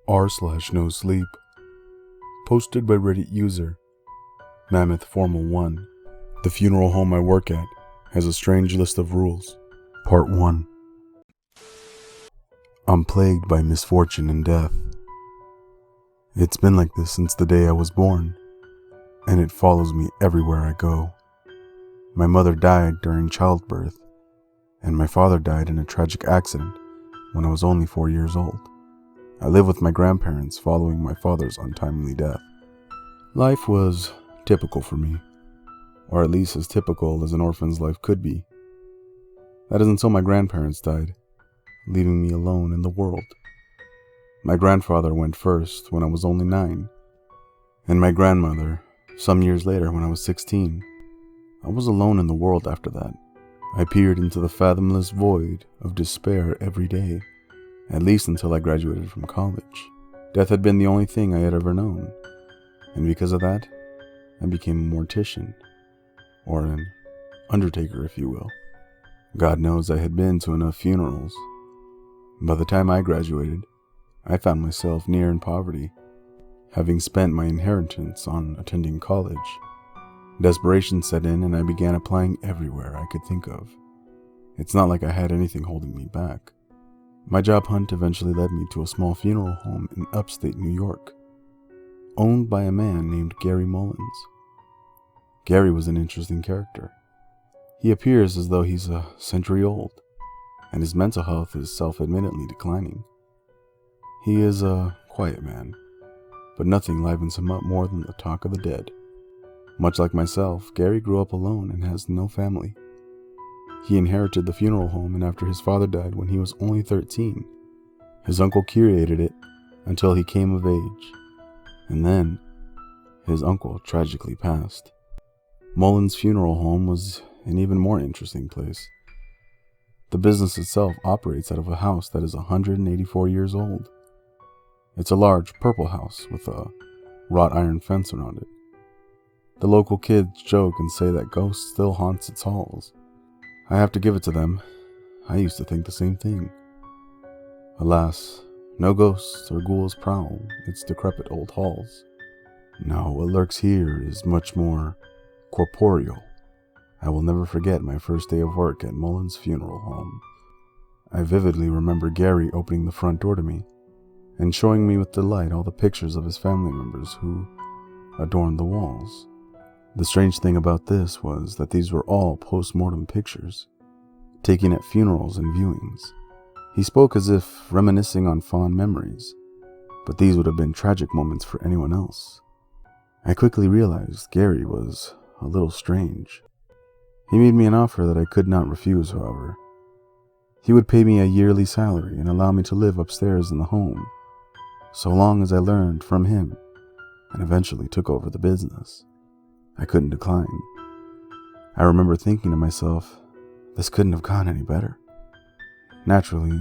r/Nosleep. Posted by Reddit user Mammoth Formal 1. The funeral home I work at has a strange list of rules. Part 1. I'm plagued by misfortune and death. It's been like this since the day I was born, and it follows me everywhere I go. My mother died during childbirth, and my father died in a tragic accident when I was only 4 years old. I live with my grandparents following my father's untimely death. Life was typical for me, or at least as typical as an orphan's life could be. That is until my grandparents died, leaving me alone in the world. My grandfather went first when I was only 9, and my grandmother some years later when I was 16. I was alone in the world after that. I peered into the fathomless void of despair every day, at least until I graduated from college. Death had been the only thing I had ever known, and because of that, I became a mortician, or an undertaker if you will. God knows I had been to enough funerals. By the time I graduated, I found myself near in poverty, having spent my inheritance on attending college. Desperation set in and I began applying everywhere I could think of. It's not like I had anything holding me back. My job hunt eventually led me to a small funeral home in upstate New York, owned by a man named Gary Mullins. Gary was an interesting character. He appears as though he's a century old, and his mental health is self-admittedly declining. He is a quiet man, but nothing livens him up more than the talk of the dead. Much like myself, Gary grew up alone and has no family. He inherited the funeral home, and after his father died when he was only 13, his uncle curated it until he came of age, and then his uncle tragically passed. Mullins' funeral home was an even more interesting place. The business itself operates out of a house that is 184 years old. It's a large purple house with a wrought iron fence around it. The local kids joke and say that ghosts still haunts its halls. I have to give it to them. I used to think the same thing. Alas, no ghosts or ghouls prowl its decrepit old halls. No, what lurks here is much more corporeal. I will never forget my first day of work at Mullins' funeral home. I vividly remember Gary opening the front door to me and showing me with delight all the pictures of his family members who adorned the walls. The strange thing about this was that these were all post-mortem pictures, taken at funerals and viewings. He spoke as if reminiscing on fond memories, but these would have been tragic moments for anyone else. I quickly realized Gary was a little strange. He made me an offer that I could not refuse, however. He would pay me a yearly salary and allow me to live upstairs in the home, so long as I learned from him and eventually took over the business. I couldn't decline. I remember thinking to myself, this couldn't have gone any better. Naturally,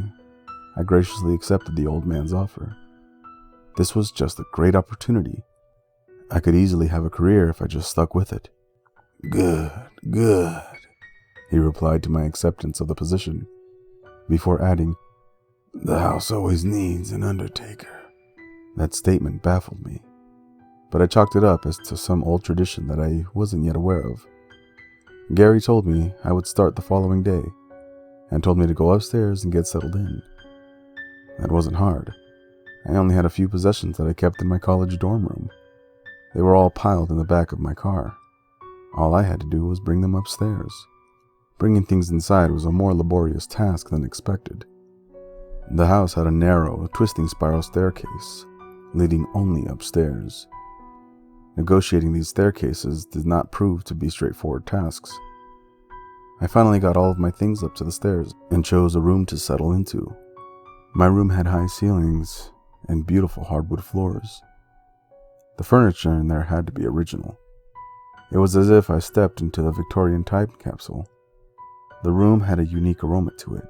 I graciously accepted the old man's offer. This was just a great opportunity. I could easily have a career if I just stuck with it. Good, he replied to my acceptance of the position, before adding, the house always needs an undertaker. That statement baffled me, but I chalked it up as to some old tradition that I wasn't yet aware of. Gary told me I would start the following day, and told me to go upstairs and get settled in. That wasn't hard. I only had a few possessions that I kept in my college dorm room. They were all piled in the back of my car. All I had to do was bring them upstairs. Bringing things inside was a more laborious task than expected. The house had a narrow, twisting spiral staircase, leading only upstairs. Negotiating these staircases did not prove to be straightforward tasks. I finally got all of my things up to the stairs and chose a room to settle into. My room had high ceilings and beautiful hardwood floors. The furniture in there had to be original. It was as if I stepped into the Victorian time capsule. The room had a unique aroma to it,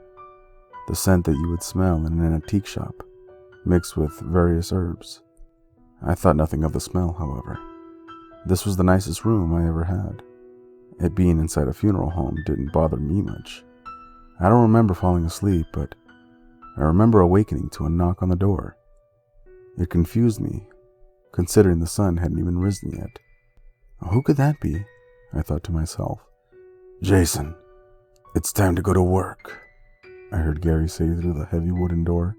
the scent that you would smell in an antique shop, mixed with various herbs. I thought nothing of the smell, however. This was the nicest room I ever had. It being inside a funeral home didn't bother me much. I don't remember falling asleep, but I remember awakening to a knock on the door. It confused me, considering the sun hadn't even risen yet. Who could that be? I thought to myself. Jason, it's time to go to work, I heard Gary say through the heavy wooden door.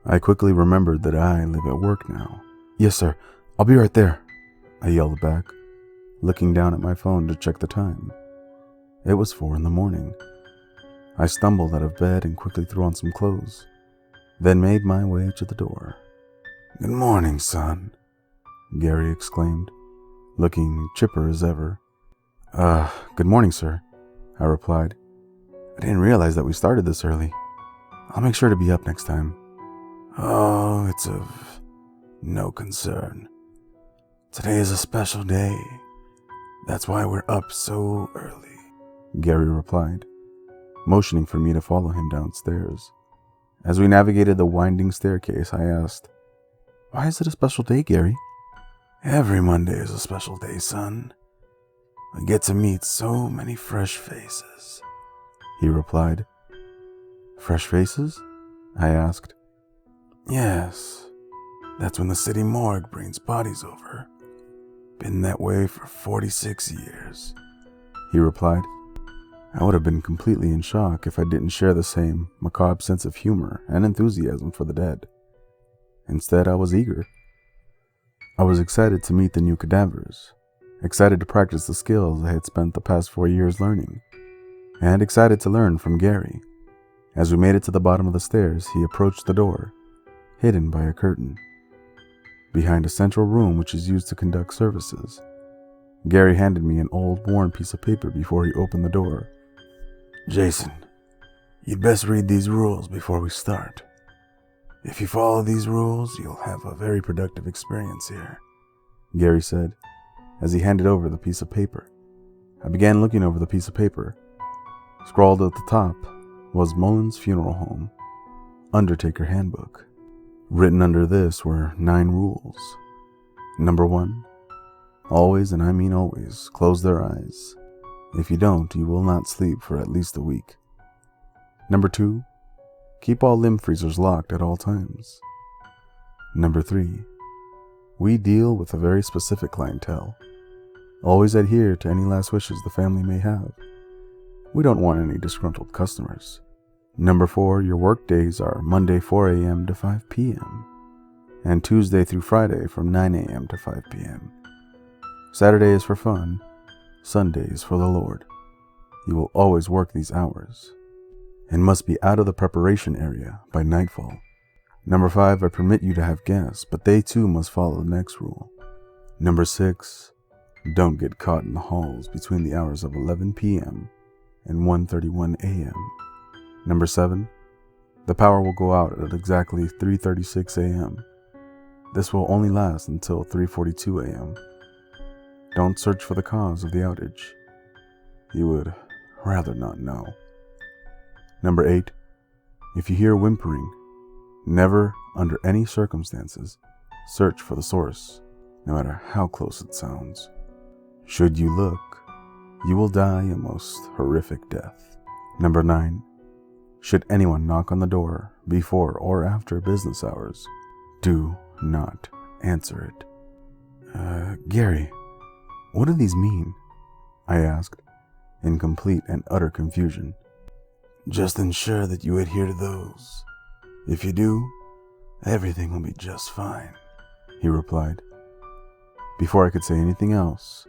I quickly remembered that I live at work now. Yes, sir. I'll be right there, I yelled back, looking down at my phone to check the time. It was 4 a.m. I stumbled out of bed and quickly threw on some clothes, then made my way to the door. Good morning, son, Gary exclaimed, looking chipper as ever. Good morning, sir, I replied. I didn't realize that we started this early. I'll make sure to be up next time. Oh, it's of no concern. Today is a special day. That's why we're up so early, Gary replied, motioning for me to follow him downstairs. As we navigated the winding staircase, I asked, Why is it a special day, Gary? Every Monday is a special day, son. I get to meet so many fresh faces, he replied. Fresh faces? I asked. Yes, that's when the city morgue brings bodies over. Been that way for 46 years, he replied. I would have been completely in shock if I didn't share the same macabre sense of humor and enthusiasm for the dead. Instead, I was eager. I was excited to meet the new cadavers, excited to practice the skills I had spent the past 4 years learning, and excited to learn from Gary. As we made it to the bottom of the stairs, he approached the door, hidden by a curtain, behind a central room which is used to conduct services. Gary handed me an old, worn piece of paper before he opened the door. Jason, you'd best read these rules before we start. If you follow these rules, you'll have a very productive experience here, Gary said, as he handed over the piece of paper. I began looking over the piece of paper. Scrawled at the top was Mullins Funeral Home, Undertaker Handbook. Written under this were 9 rules. Number 1, always, and I mean always, close their eyes. If you don't, you will not sleep for at least a week. Number 2, keep all limb freezers locked at all times. Number 3, we deal with a very specific clientele. Always adhere to any last wishes the family may have. We don't want any disgruntled customers. Number 4, your work days are Monday 4 a.m. to 5 p.m. and Tuesday through Friday from 9 a.m. to 5 p.m. Saturday is for fun, Sunday is for the Lord. You will always work these hours and must be out of the preparation area by nightfall. Number 5, I permit you to have guests, but they too must follow the next rule. Number 6, don't get caught in the halls between the hours of 11 p.m. and 1:31 a.m. Number 7, the power will go out at exactly 3:36 a.m. This will only last until 3:42 a.m. Don't search for the cause of the outage. You would rather not know. Number 8, if you hear whimpering, never, under any circumstances, search for the source, no matter how close it sounds. Should you look, you will die a most horrific death. Number 9, should anyone knock on the door before or after business hours, do not answer it. Gary, what do these mean? I asked, in complete and utter confusion. Just ensure that you adhere to those. If you do, everything will be just fine, he replied. Before I could say anything else,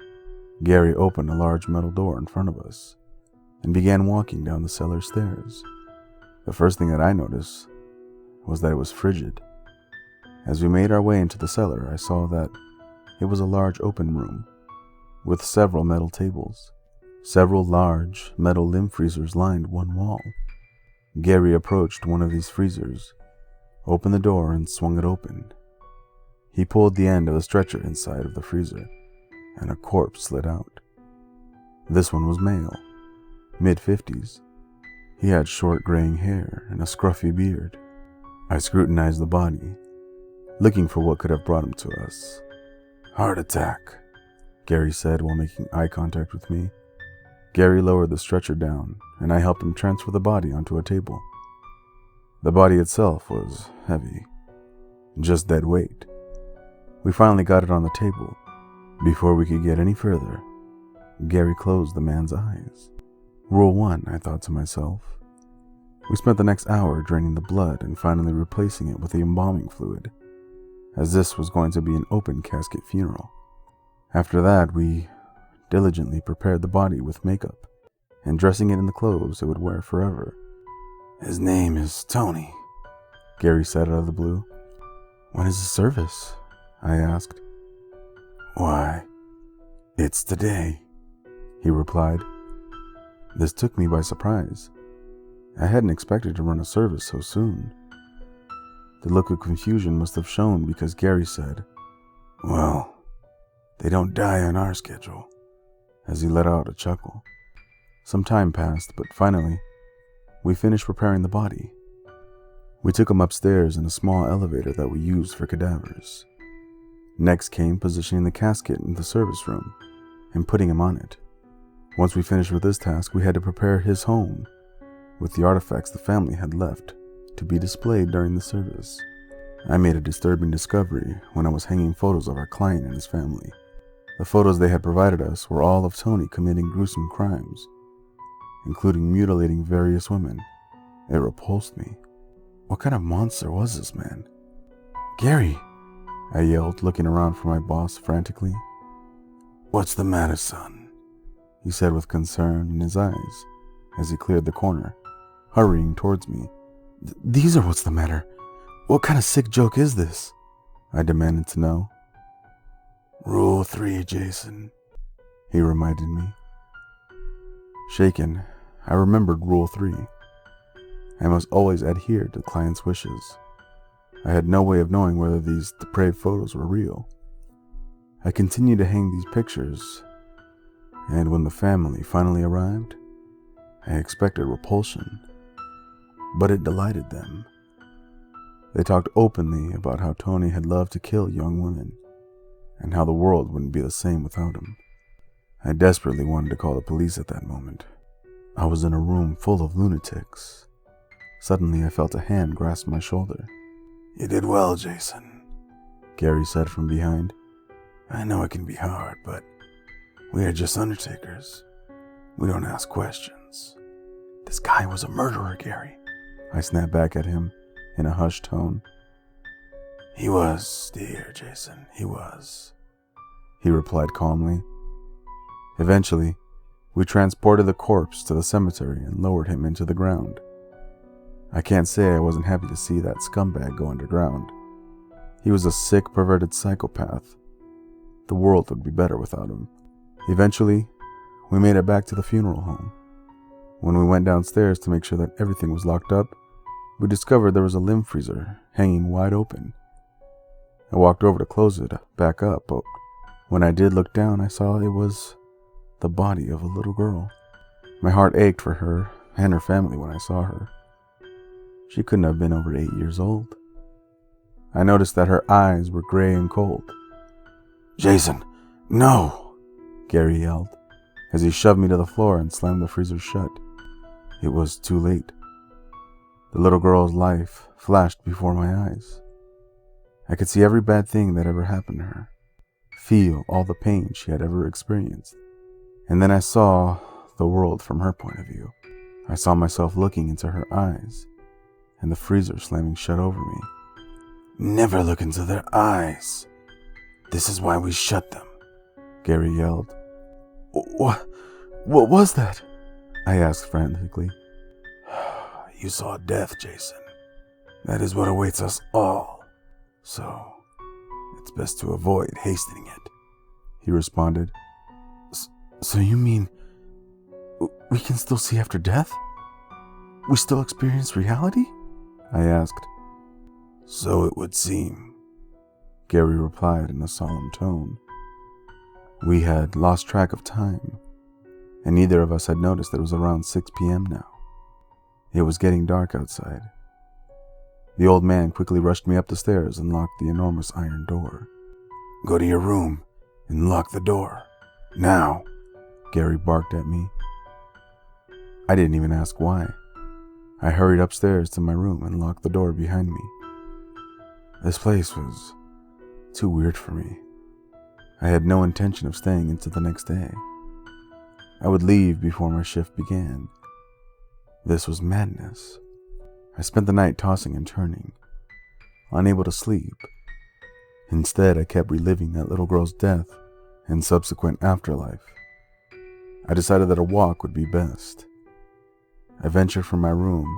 Gary opened a large metal door in front of us and began walking down the cellar stairs. The first thing that I noticed was that it was frigid. As we made our way into the cellar, I saw that it was a large open room with several metal tables. Several large metal limb freezers lined one wall. Gary approached one of these freezers, opened the door, and swung it open. He pulled the end of a stretcher inside of the freezer, and a corpse slid out. This one was male, mid-50s. He had short graying hair and a scruffy beard. I scrutinized the body, looking for what could have brought him to us. Heart attack, Gary said while making eye contact with me. Gary lowered the stretcher down, and I helped him transfer the body onto a table. The body itself was heavy. Just dead weight. We finally got it on the table. Before we could get any further, Gary closed the man's eyes. Rule 1, I thought to myself. We spent the next hour draining the blood and finally replacing it with the embalming fluid, as this was going to be an open casket funeral. After that, we diligently prepared the body with makeup and dressing it in the clothes it would wear forever. His name is Tony, Gary said out of the blue. When is the service? I asked. Why, it's today, he replied. This took me by surprise. I hadn't expected to run a service so soon. The look of confusion must have shown because Gary said, Well, they don't die on our schedule, as he let out a chuckle. Some time passed, but finally, we finished preparing the body. We took him upstairs in a small elevator that we used for cadavers. Next came positioning the casket in the service room and putting him on it. Once we finished with this task, we had to prepare his home with the artifacts the family had left to be displayed during the service. I made a disturbing discovery when I was hanging photos of our client and his family. The photos they had provided us were all of Tony committing gruesome crimes, including mutilating various women. It repulsed me. What kind of monster was this man? Gary, I yelled, looking around for my boss frantically. What's the matter, son? He said with concern in his eyes as he cleared the corner, hurrying towards me. These are what's the matter. What kind of sick joke is this? I demanded to know. Rule 3, Jason, he reminded me. Shaken, I remembered Rule 3. I must always adhere to the client's wishes. I had no way of knowing whether these depraved photos were real. I continued to hang these pictures, and when the family finally arrived, I expected repulsion, but it delighted them. They talked openly about how Tony had loved to kill young women, and how the world wouldn't be the same without him. I desperately wanted to call the police at that moment. I was in a room full of lunatics. Suddenly, I felt a hand grasp my shoulder. You did well, Jason, Gary said from behind. I know it can be hard, but we are just undertakers. We don't ask questions. This guy was a murderer, Gary, I snapped back at him in a hushed tone. He was, dear Jason, he was, he replied calmly. Eventually, we transported the corpse to the cemetery and lowered him into the ground. I can't say I wasn't happy to see that scumbag go underground. He was a sick, perverted psychopath. The world would be better without him. Eventually, we made it back to the funeral home. When we went downstairs to make sure that everything was locked up, we discovered there was a limb freezer hanging wide open. I walked over to close it back up, but when I did look down, I saw it was the body of a little girl. My heart ached for her and her family when I saw her. She couldn't have been over 8 years old. I noticed that her eyes were gray and cold. Jason, no, Gary yelled as he shoved me to the floor and slammed the freezer shut. It was too late. The little girl's life flashed before my eyes. I could see every bad thing that ever happened to her, feel all the pain she had ever experienced. And then I saw the world from her point of view. I saw myself looking into her eyes and the freezer slamming shut over me. Never look into their eyes. This is why we shut them, Gary yelled. What was that? I asked frantically. You saw death, Jason. That is what awaits us all. So, it's best to avoid hastening it, he responded. So you mean we can still see after death? We still experience reality? I asked. So it would seem, Gary replied in a solemn tone. We had lost track of time, and neither of us had noticed that it was around 6 p.m. now. It was getting dark outside. The old man quickly rushed me up the stairs and locked the enormous iron door. Go to your room and lock the door. Now, Gary barked at me. I didn't even ask why. I hurried upstairs to my room and locked the door behind me. This place was too weird for me. I had no intention of staying until the next day. I would leave before my shift began. This was madness. I spent the night tossing and turning, unable to sleep. Instead, I kept reliving that little girl's death and subsequent afterlife. I decided that a walk would be best. I ventured from my room,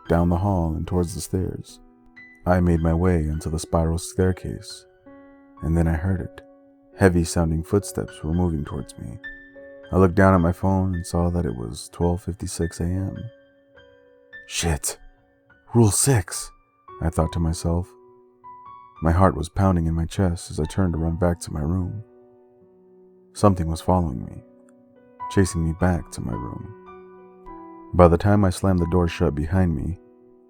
down the hall and towards the stairs. I made my way into the spiral staircase, and then I heard it. Heavy-sounding footsteps were moving towards me. I looked down at my phone and saw that it was 12:56 a.m. Shit! Rule 6, I thought to myself. My heart was pounding in my chest as I turned to run back to my room. Something was following me, chasing me back to my room. By the time I slammed the door shut behind me,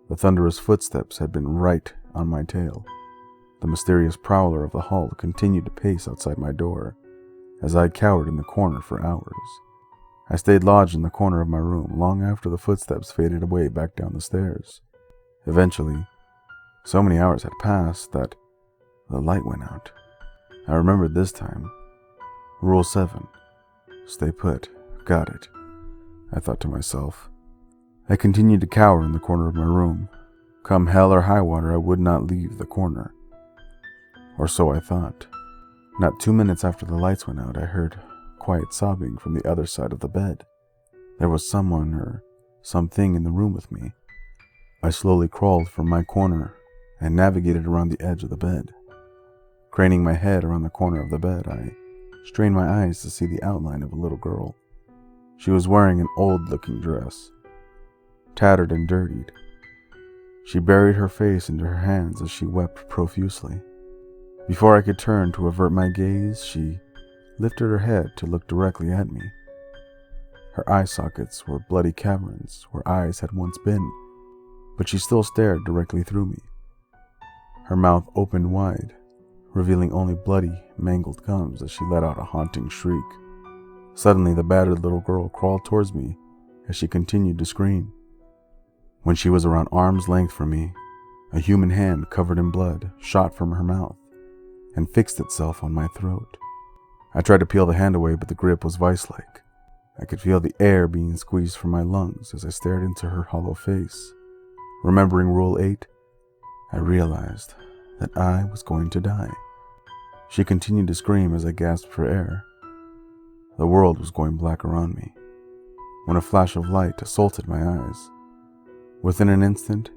the thunderous footsteps had been right on my tail. The mysterious prowler of the hall continued to pace outside my door as I cowered in the corner for hours. I stayed lodged in the corner of my room long after the footsteps faded away back down the stairs. Eventually, so many hours had passed that the light went out. I remembered this time. Rule 7. Stay put. Got it, I thought to myself. I continued to cower in the corner of my room. Come hell or high water, I would not leave the corner. Or so I thought. Not 2 minutes after the lights went out, I heard quiet sobbing from the other side of the bed. There was someone or something in the room with me. I slowly crawled from my corner and navigated around the edge of the bed. Craning my head around the corner of the bed, I strained my eyes to see the outline of a little girl. She was wearing an old-looking dress, tattered and dirtied. She buried her face into her hands as she wept profusely. Before I could turn to avert my gaze, she lifted her head to look directly at me. Her eye sockets were bloody caverns where eyes had once been, but she still stared directly through me. Her mouth opened wide, revealing only bloody, mangled gums as she let out a haunting shriek. Suddenly, the battered little girl crawled towards me as she continued to scream. When she was around arm's length from me, a human hand covered in blood shot from her mouth and fixed itself on my throat. I tried to peel the hand away, but the grip was vice-like. I could feel the air being squeezed from my lungs as I stared into her hollow face. Remembering Rule 8, I realized that I was going to die. She continued to scream as I gasped for air. The world was going black around me, when a flash of light assaulted my eyes. Within an instant,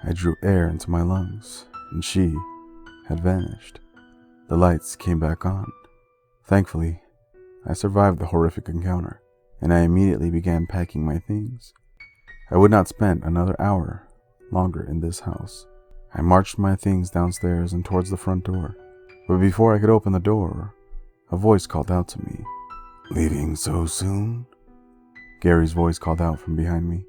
I drew air into my lungs, and she had vanished. The lights came back on. Thankfully, I survived the horrific encounter, and I immediately began packing my things. I would not spend another hour longer in this house. I marched my things downstairs and towards the front door, but before I could open the door, a voice called out to me. "Leaving so soon?" Gary's voice called out from behind me.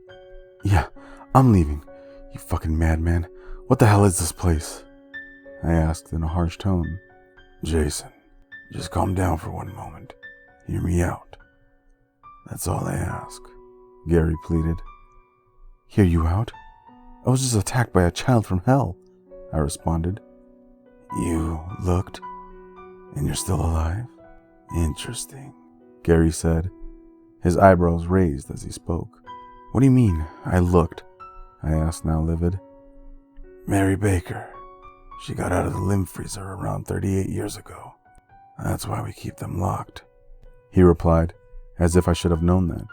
"Yeah, I'm leaving, you fucking madman. What the hell is this place?" I asked in a harsh tone. "Jason, just calm down for one moment. Hear me out. That's all I ask," Gary pleaded. "Hear you out? I was just attacked by a child from hell," I responded. "You looked, and you're still alive? Interesting," Gary said, his eyebrows raised as he spoke. "What do you mean, I looked?" I asked, now livid. "Mary Baker. She got out of the limb freezer around 38 years ago. That's why we keep them locked," he replied, as if I should have known that.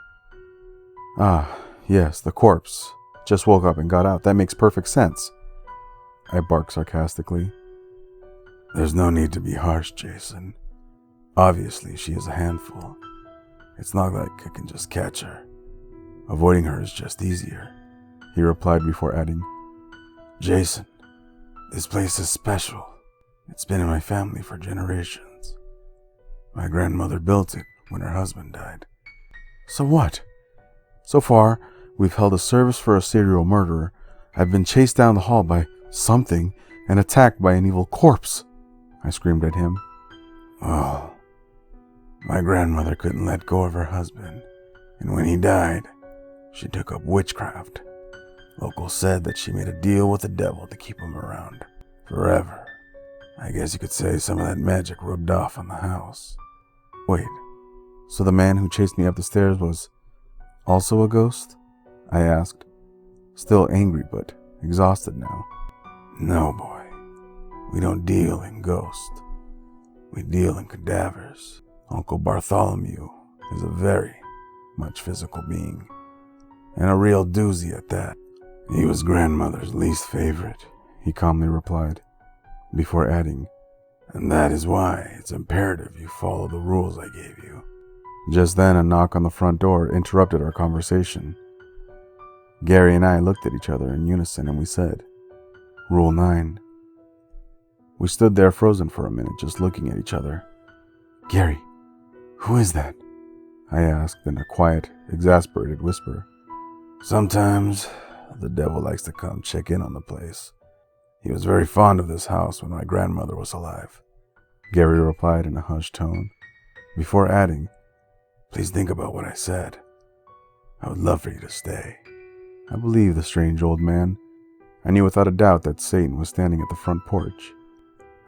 "Ah, yes, the corpse. Just woke up and got out. That makes perfect sense," I barked sarcastically. "There's no need to be harsh, Jason. Obviously, she is a handful. It's not like I can just catch her. Avoiding her is just easier," he replied before adding, "Jason, this place is special. It's been in my family for generations. My grandmother built it when her husband died." "So what? So far, we've held a service for a serial murderer. I've been chased down the hall by something and attacked by an evil corpse," I screamed at him. "Well, my grandmother couldn't let go of her husband, and when he died, she took up witchcraft. Locals said that she made a deal with the devil to keep him around. Forever. I guess you could say some of that magic rubbed off on the house. Wait, so the man who chased me up the stairs was also a ghost? I asked, still angry but exhausted now. No, boy. We don't deal in ghosts. We deal in cadavers. Uncle Bartholomew is a very much physical being, and a real doozy at that. He was grandmother's least favorite, he calmly replied, before adding, and that is why it's imperative you follow the rules I gave you. Just then, a knock on the front door interrupted our conversation. Gary and I looked at each other in unison and we said, Rule 9. We stood there frozen for a minute, just looking at each other. Gary, who is that? I asked in a quiet, exasperated whisper. Sometimes the devil likes to come check in on the place. He was very fond of this house when my grandmother was alive, Gary replied in a hushed tone, before adding, Please think about what I said. I would love for you to stay. I believed the strange old man. I knew without a doubt that Satan was standing at the front porch.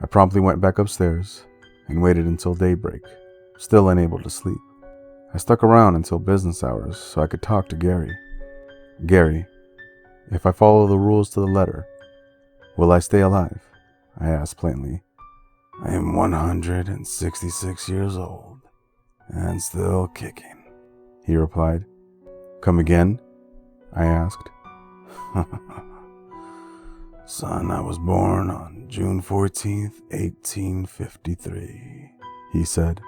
I promptly went back upstairs and waited until daybreak, still unable to sleep. I stuck around until business hours so I could talk to Gary. Gary, if I follow the rules to the letter, will I stay alive? I asked plainly. I am 166 years old and still kicking, he replied. Come again? I asked. Son, I was born on June 14th, 1853, he said.